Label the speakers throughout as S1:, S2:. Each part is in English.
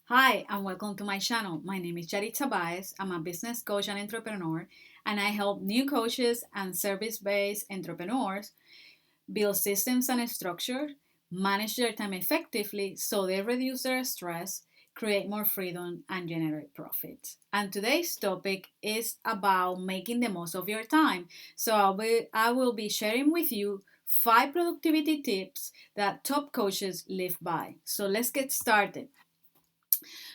S1: Hi, and welcome to my channel. My name is Yaritza Baez. I'm a business coach and entrepreneur, and I help new coaches and service based entrepreneurs build systems and structure, manage their time effectively so they reduce their stress, create more freedom, and generate profits. And today's topic is about making the most of your time. So I will be sharing with you 5 productivity tips that top coaches live by. So let's get started.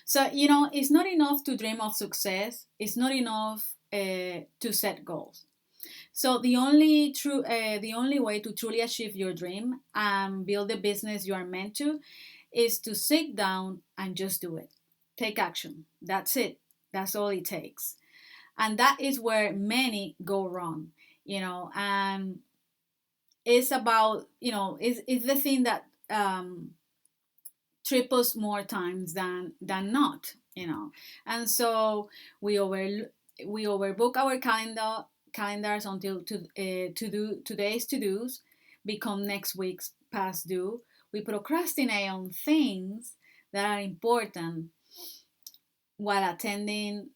S1: So, it's not enough to dream of success. It's not enough to set goals. So the only way to truly achieve your dream and build the business you are meant to is to sit down and just do it. Take action. That's it. That's all it takes. And that is where many go wrong, and it's about, it's the thing that triples more times than not, and so we over we overbook our calendars until to do today's to-dos become next week's past due. We procrastinate on things that are important while attending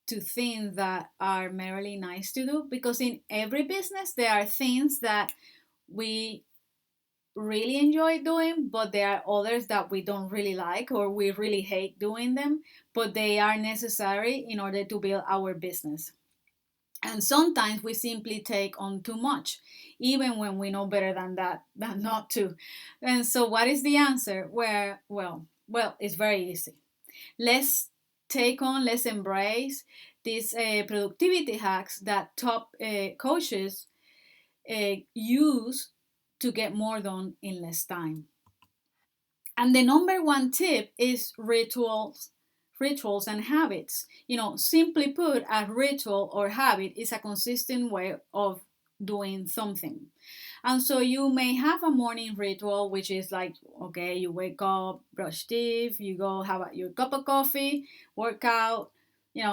S1: to things that are merely nice to do, because in every business there are things that we really enjoy doing, but there are others that we don't really like or we really hate doing them, but they are necessary in order to build our business. And sometimes we simply take on too much, even when we know better than that, than not to. And so, what is the answer? Well, it's very easy. Let's embrace these productivity hacks that top coaches use to get more done in less time. And the number one tip is rituals and habits. Simply put, a ritual or habit is a consistent way of doing something. And so you may have a morning ritual, which is like, okay, you wake up, brush teeth, you go have your cup of coffee, work out,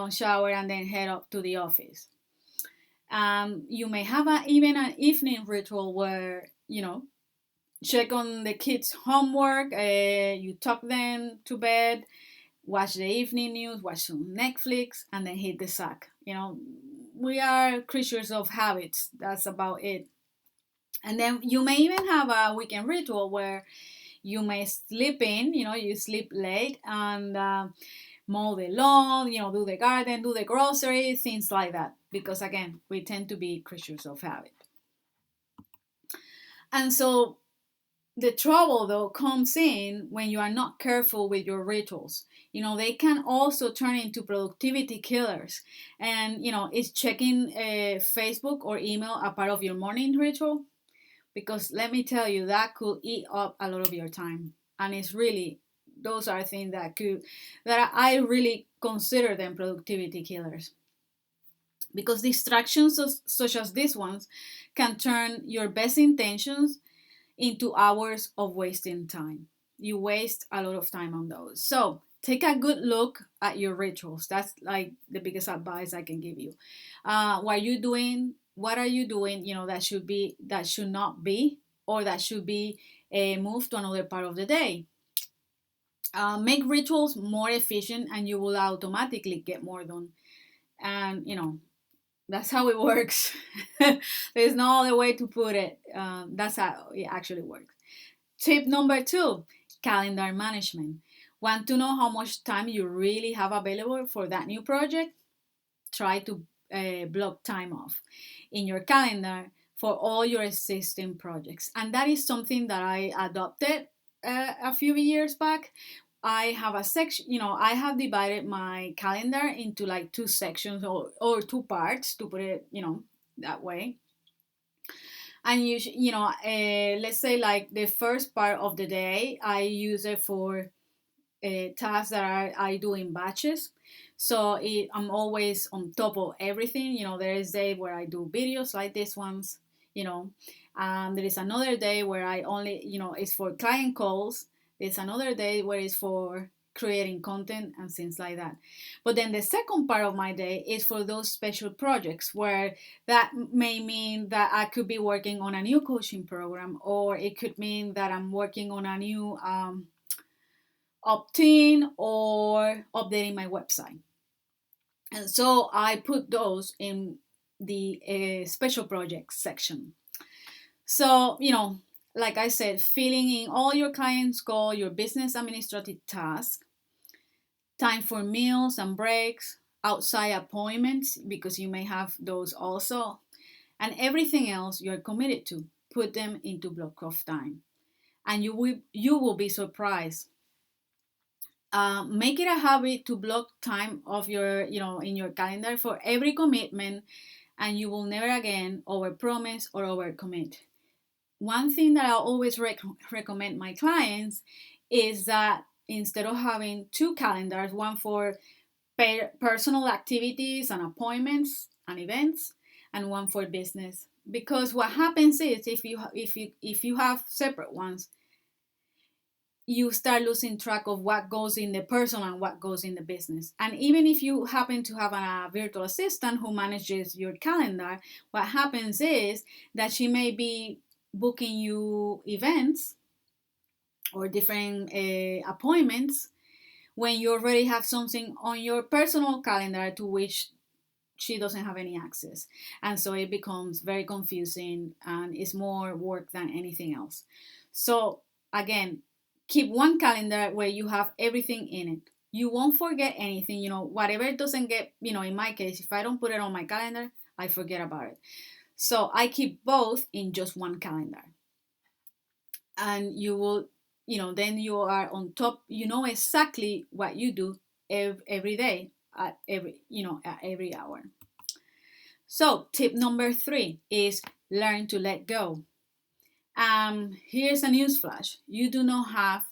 S1: shower, and then head up to the office. You may have even an evening ritual where, check on the kids' homework, you tuck them to bed, watch the evening news, watch some Netflix, and then hit the sack. We are creatures of habits. That's about it. And then you may even have a weekend ritual where you may sleep in, you sleep late and mow the lawn, do the garden, do the grocery, things like that. Because again, we tend to be creatures of habit. And so the trouble though comes in when you are not careful with your rituals. They can also turn into productivity killers. And is checking Facebook or email a part of your morning ritual? Because let me tell you, that could eat up a lot of your time. And it's really, those are things that I really consider them productivity killers. Because distractions such as these ones can turn your best intentions into hours of wasting time. You waste a lot of time on those. So take a good look at your rituals. That's like the biggest advice I can give you. What are you doing? What are you doing? That should not be, or that should be moved to another part of the day. Make rituals more efficient, and you will automatically get more done. And that's how it works. There's no other way to put it. That's how it actually works. Tip number 2, calendar management. Want to know how much time you really have available for that new project? Try to block time off in your calendar for all your existing projects. And that is something that I adopted a few years back. I have a section, I have divided my calendar into like 2 sections, or 2 parts, to put it, that way. And let's say like the first part of the day I use it for tasks that I do in batches. So I'm always on top of everything. There is a day where I do videos like these ones. There is another day where I only, it's for client calls. There's another day where it's for creating content and things like that. But then the second part of my day is for those special projects, where that may mean that I could be working on a new coaching program, or it could mean that I'm working on a new opt-in, or updating my website. And so I put those in the special projects section. So, like I said, filling in all your clients' goal, your business administrative tasks, time for meals and breaks, outside appointments, because you may have those also, and everything else you're committed to, put them into block of time. And you will be surprised. Make it a habit to block time of your, in your calendar for every commitment, and you will never again overpromise or overcommit. One thing that I always recommend my clients is that instead of having two calendars, one for personal activities and appointments and events, and one for business, because what happens is if you have separate ones, you start losing track of what goes in the personal and what goes in the business. And even if you happen to have a virtual assistant who manages your calendar, what happens is that she may be booking you events or different appointments when you already have something on your personal calendar to which she doesn't have any access. And so it becomes very confusing and it's more work than anything else. So again, keep one calendar where you have everything in it. You won't forget anything, whatever doesn't get, in my case, if I don't put it on my calendar, I forget about it. So I keep both in just one calendar. And you will, then you are on top, you know exactly what you do every day at every hour. So, tip number 3 is learn to let go. Here's a newsflash: you do not have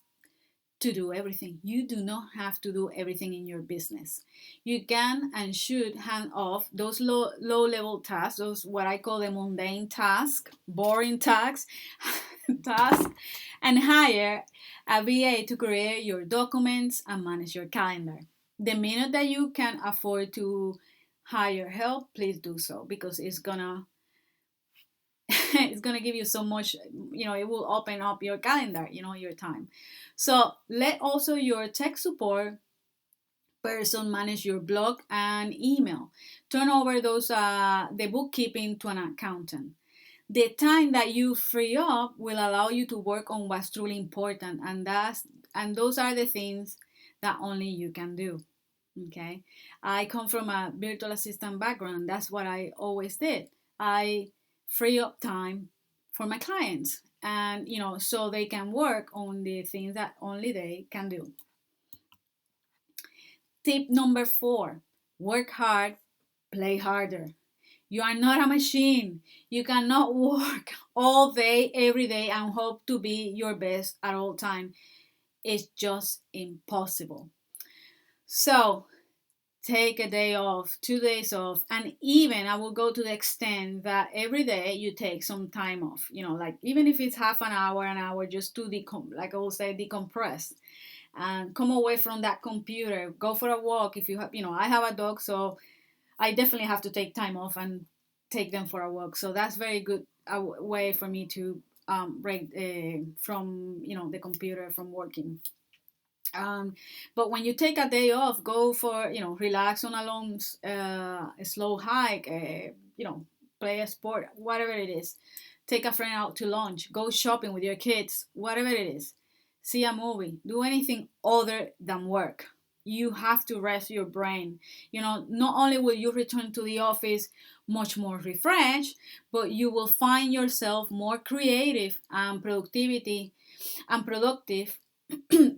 S1: to do everything. You do not have to do everything in your business. You can and should hand off those low level tasks, those what I call the mundane task, boring tasks, task, and hire a VA to create your documents and manage your calendar. The minute that you can afford to hire help, please do so, because it's gonna it's gonna give you so much. It will open up your calendar, your time. So let also your tech support person manage your blog and email. Turn over those the bookkeeping to an accountant. The time that you free up will allow you to work on what's truly important, and those are the things that only you can do. Okay, I come from a virtual assistant background. That's what I always did. I free up time for my clients, and so they can work on the things that only they can do. Tip number 4: work hard, play harder. You are not a machine. You cannot work all day, every day, and hope to be your best at all time. It's just impossible. So take a day off, 2 days off, and even I will go to the extent that every day you take some time off. Like even if it's half an hour, just to like I will say, decompress and come away from that computer. Go for a walk if you have. I have a dog, so I definitely have to take time off and take them for a walk. So that's very good way for me to break from the computer, from working. But when you take a day off, go for relax on a long slow hike. Play a sport, whatever it is. Take a friend out to lunch. Go shopping with your kids, whatever it is. See a movie. Do anything other than work. You have to rest your brain. Not only will you return to the office much more refreshed, but you will find yourself more creative and productive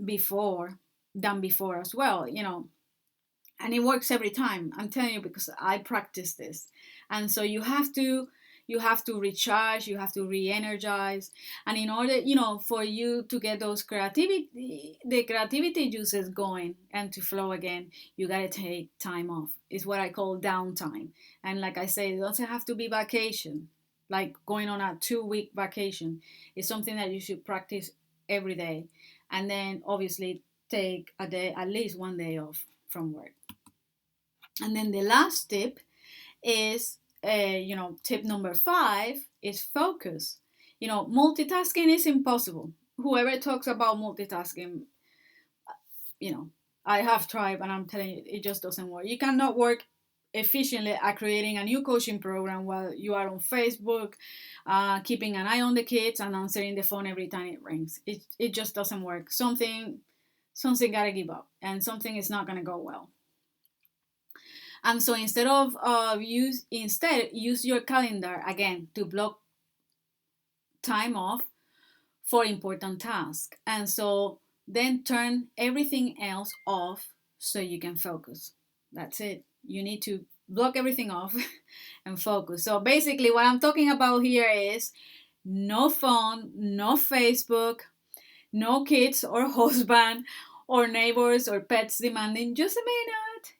S1: before than before as well. And it works every time. I'm telling you, because I practice this. And so you have to recharge, you have to re-energize, and in order for you to get the creativity juices going and to flow again, you got to take time off. It's what I call downtime. And like I say, it doesn't have to be vacation, like going on a 2-week vacation. It's something that you should practice every day, and then obviously take a day, at least one day off from work. And then the last tip is, tip number 5 is focus. Multitasking is impossible. Whoever talks about multitasking, you know, I have tried, and I'm telling you, it just doesn't work. You cannot work efficiently at creating a new coaching program while you are on Facebook, keeping an eye on the kids and answering the phone every time it rings. It just doesn't work. Something gotta give up, and something is not gonna go well. And so instead of use your calendar again to block time off for important tasks. And so then turn everything else off so you can focus. That's it. You need to block everything off and focus. So basically, what I'm talking about here is no phone, no Facebook, no kids or husband or neighbors or pets demanding just a minute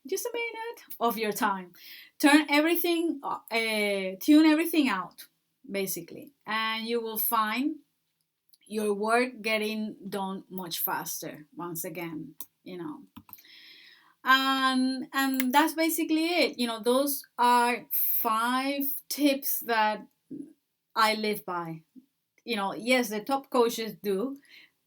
S1: of your time. Turn everything, tune everything out, basically, and you will find your work getting done much faster once again, you know. And that's basically it. Those are 5 tips that I live by. Yes, the top coaches do,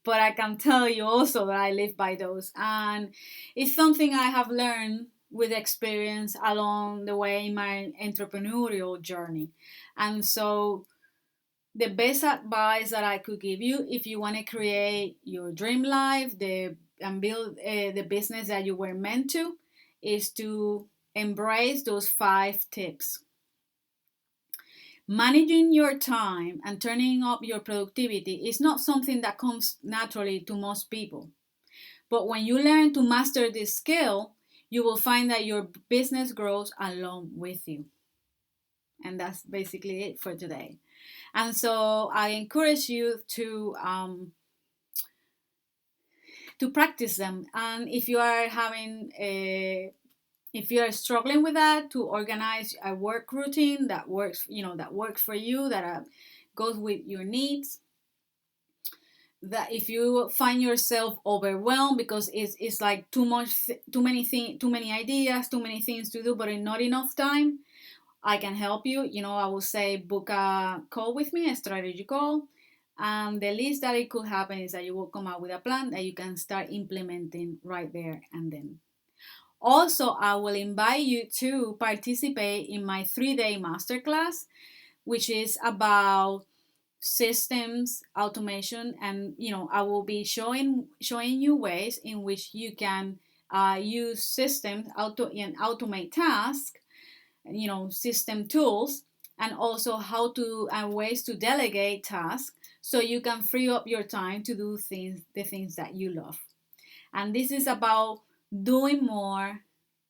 S1: but I can tell you also that I live by those. And it's something I have learned with experience along the way in my entrepreneurial journey. And so the best advice that I could give you if you want to create your dream life and build the business that you were meant to is to embrace those 5 tips. Managing your time and turning up your productivity is not something that comes naturally to most people. But when you learn to master this skill, you will find that your business grows along with you. And that's basically it for today. And so I encourage you to practice them. And if you are if you are struggling with that, to organize a work routine that works, that works for you, that goes with your needs. That if you find yourself overwhelmed because it's like too many ideas, too many things to do, but not enough time, I can help you. I will say book a call with me, a strategy call. And the least that it could happen is that you will come up with a plan that you can start implementing right there and then. Also, I will invite you to participate in my 3-day masterclass, which is about systems automation. And I will be showing you ways in which you can use systems and automate tasks, system tools, and also how to and ways to delegate tasks so you can free up your time to do the things that you love. And this is about doing more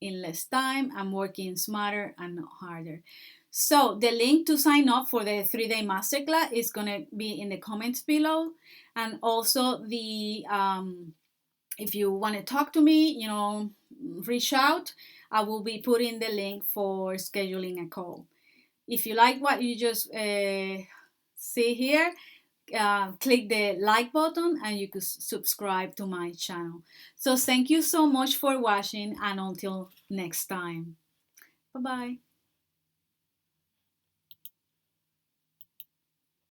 S1: in less time and working smarter and not harder. So the link to sign up for the 3-day masterclass is going to be in the comments below. And also if you want to talk to me, reach out. I will be putting the link for scheduling a call. If you like what you just see here, click the like button and you could subscribe to my channel. So thank you so much for watching, and until next time. Bye bye.